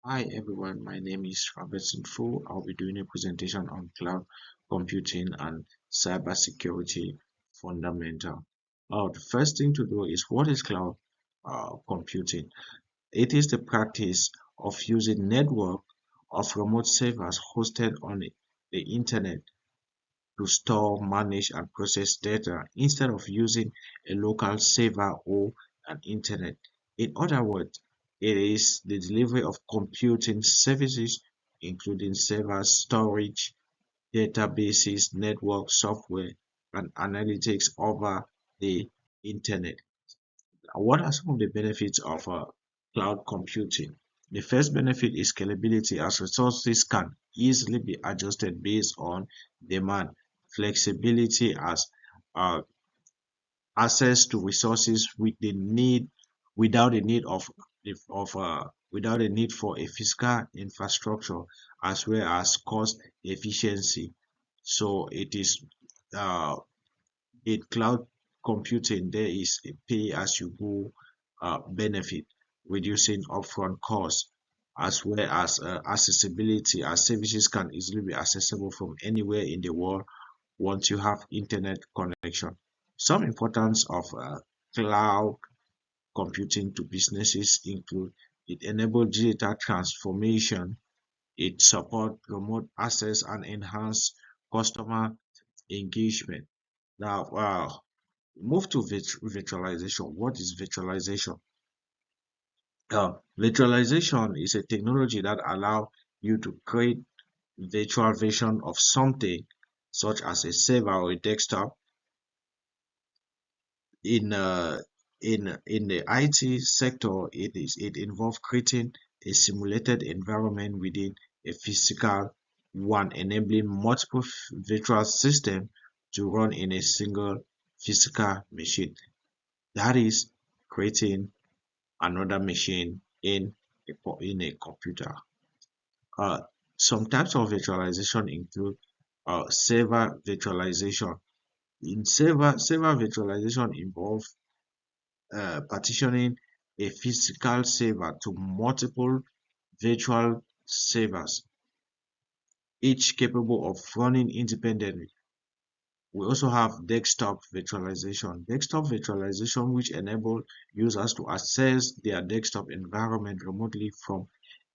Hi everyone, my name is Robertson Fu. I'll be doing a presentation on cloud computing and cybersecurity fundamental. The first thing to do is, what is cloud computing? It is the practice of using network of remote servers hosted on the internet to store, manage, and process data instead of using a local server or an internet. In other words, it is the delivery of computing services, including servers, storage, databases, network software, and analytics over the internet. What are some of the benefits of cloud computing? The first benefit is scalability, as resources can easily be adjusted based on demand. Flexibility, as uh, access to resources with the need without the need without a need for a physical infrastructure, as well as cost efficiency. So it is uh, in cloud computing, there is a pay as you go benefit, reducing upfront costs, as well as accessibility, as services can easily be accessible from anywhere in the world once you have internet connection. Some importance of cloud computing to businesses include: it enables digital transformation, it supports remote access and enhance customer engagement. Now, move to virtualization. What is virtualization? Virtualization is a technology that allows you to create virtual version of something, such as a server or a desktop. In uh, in in the IT sector, it involves creating a simulated environment within a physical one, enabling multiple virtual systems to run in a single physical machine. That is creating another machine in a computer. Uh, some types of virtualization include server virtualization. In server virtualization involves partitioning a physical server to multiple virtual servers, each capable of running independently. We also have desktop virtualization. Desktop virtualization, which enable users to access their desktop environment remotely from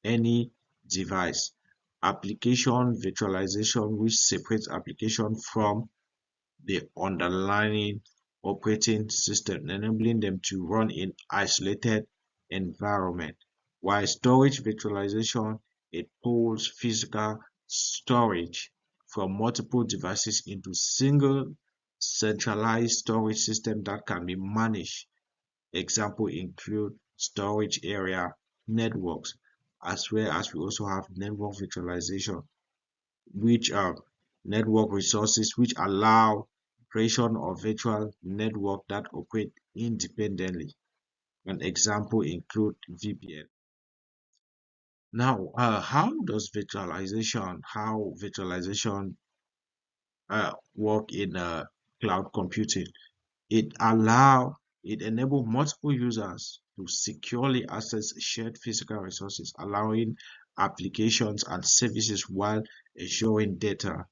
any device. Application virtualization, which separates application from the underlying operating system, enabling them to run in isolated environment. While storage virtualization, it pulls physical storage from multiple devices into single centralized storage system that can be managed. Example include storage area networks, as well as we also have network virtualization, which are network resources which allow creation of virtual network that operate independently. An example include VPN. Now, how virtualization work in cloud computing? It allow it enable multiple users to securely access shared physical resources, allowing applications and services while ensuring data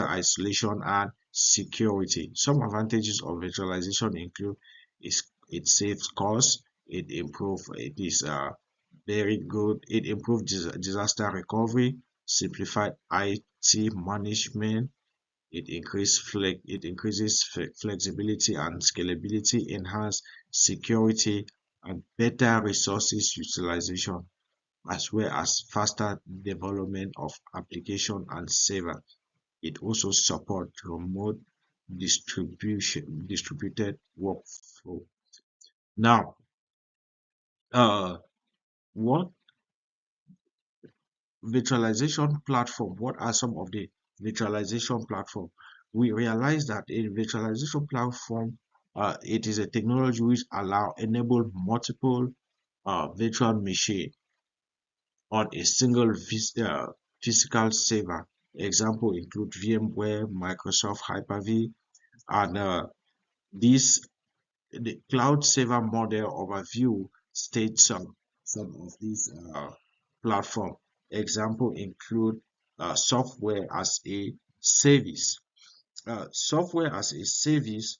isolation and security. Some advantages of virtualization include: it saves costs, it is very good, it improves disaster recovery, simplified IT management, it increases flexibility and scalability, enhance security, and better resources utilization, as well as faster development of application and server. It also supports remote distributed workflow. Now, uh, what virtualization platform? What are some of the virtualization platform? We realize that a virtualization platform, it is a technology which enable multiple virtual machine on a single physical server. Example include VMware, Microsoft Hyper-V, and this the cloud server model overview states some of these platform. Example include software as a service. Software as a service,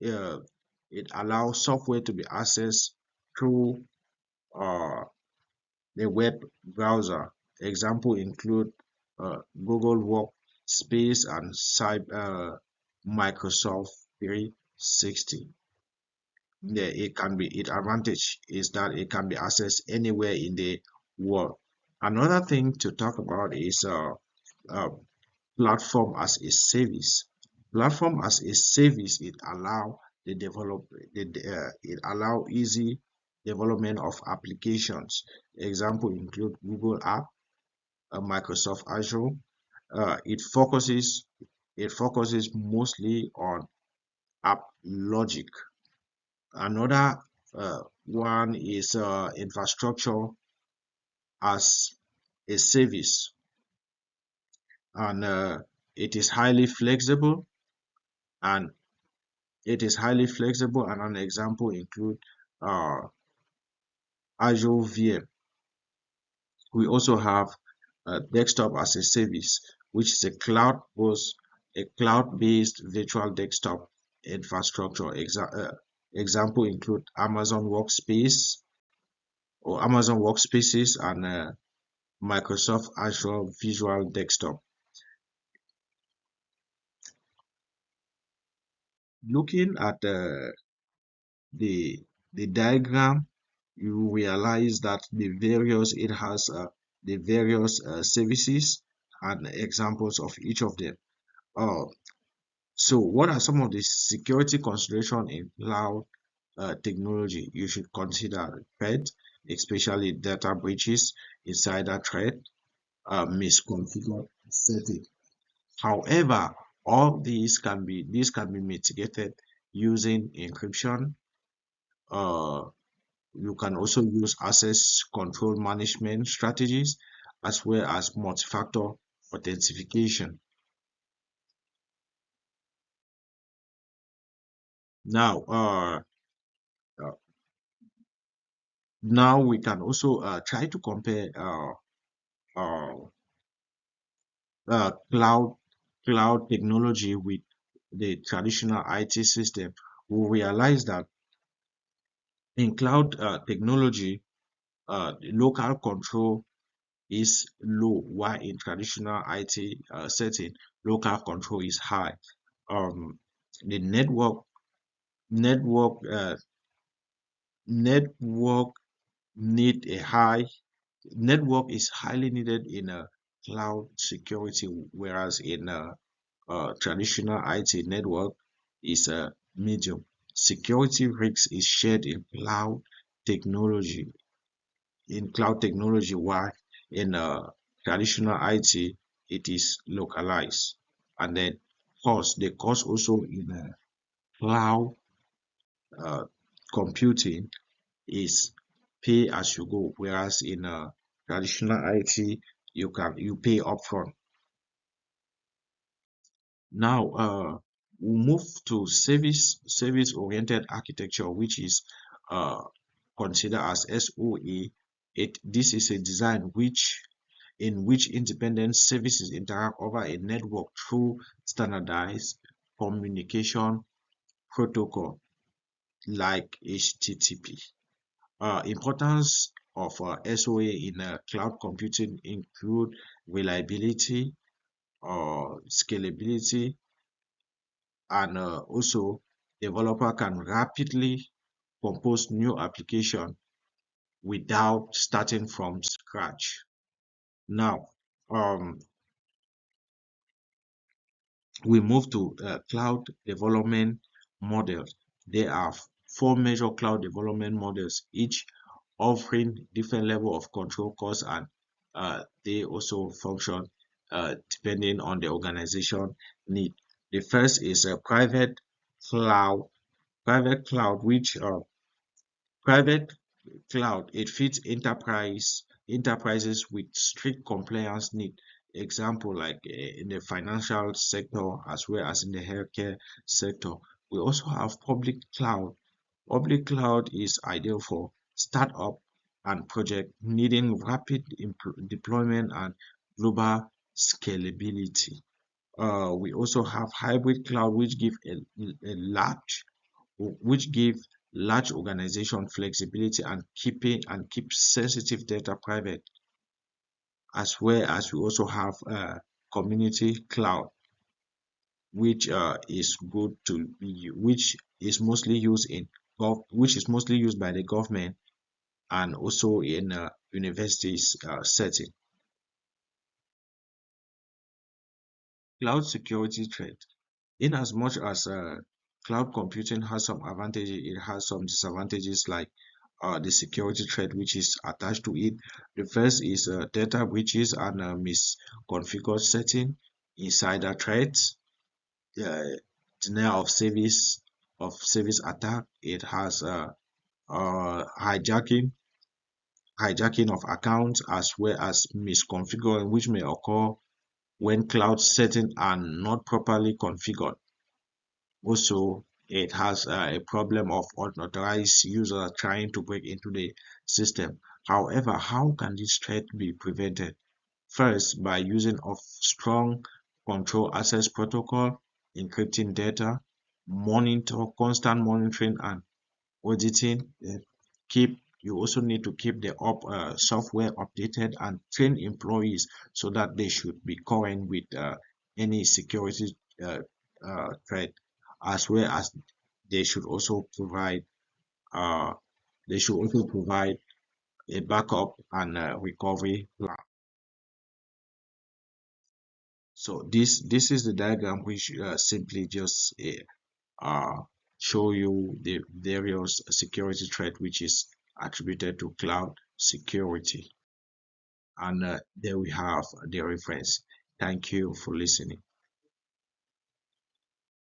uh, it allows software to be accessed through uh, the web browser. Example include Google Workspace and Microsoft 360. It can be, its advantage is that it can be accessed anywhere in the world. Another thing to talk about is uh, platform as a service. Platform as a service, it allow it allow easy development of applications. Example include Google App, Microsoft Azure. It focuses mostly on app logic. Another one is infrastructure as a service, and it is highly flexible and and an example include uh, Azure VM. We also have desktop as a service, which is a cloud-based virtual desktop infrastructure. Example include Amazon Workspaces and Microsoft Azure Visual Desktop. Looking at the the diagram, you realize that it has the various services and examples of each of them. Uh, so what are some of the security consideration in cloud technology you should consider? Threat, especially data breaches, insider threat, misconfigured setting. However, all these can be mitigated using encryption. uh, You can also use access control management strategies as well as multi-factor authentication. Now, uh, now we can also try to compare uh, cloud technology with the traditional IT system. We realize that in cloud technology, local control is low, while in traditional IT setting, local control is high. The network uh, network need a high network is highly needed in a cloud security, whereas in a, traditional IT network is a medium. Security risk is shared technology technology, while in traditional IT it is localized. And then the cost also in cloud uh, computing is pay as you go, whereas in traditional IT you pay upfront. Now we move to service oriented architecture, which is uh, considered as SOA. This is a design in which independent services interact over a network through standardized communication protocol like HTTP. Importance of SOA in cloud computing include reliability, scalability, and also developer can rapidly compose new application without starting from scratch. Now, um, we move to cloud development models. There are four major cloud development models, each offering different level of control costs, and they also function depending on the organization need. The first is a cloud, private cloud, which private cloud, it fits enterprises with strict compliance need. Example like in the financial sector as well as in the healthcare sector. We also have public cloud. Public cloud is ideal for startup and project needing rapid deployment and global scalability. We also have hybrid cloud, a large, which give large organization flexibility and keep sensitive data private, as well as we also have community cloud, which is good to be, which is mostly used in which is mostly used by the government and also in universities setting. Cloud security threat. In as much as cloud computing has some advantages, it has some disadvantages like the security threat which is attached to it. The first is data breaches and misconfigured setting, insider threats, uh, denial of service attack. It has hijacking of accounts as well as misconfiguring, which may occur when cloud settings are not properly configured. Also, it has a problem of unauthorized users trying to break into the system. However, how can this threat be prevented? First, by using of strong control access protocol, encrypting data, constant monitoring and auditing. You also need to keep the software updated and train employees so that they should be current with any security uh, threat, as well as they should also provide uh, a backup and recovery plan. So this is the diagram which simply just uh, show you the various security threat which is attributed to cloud security. And there we have the reference. Thank you for listening.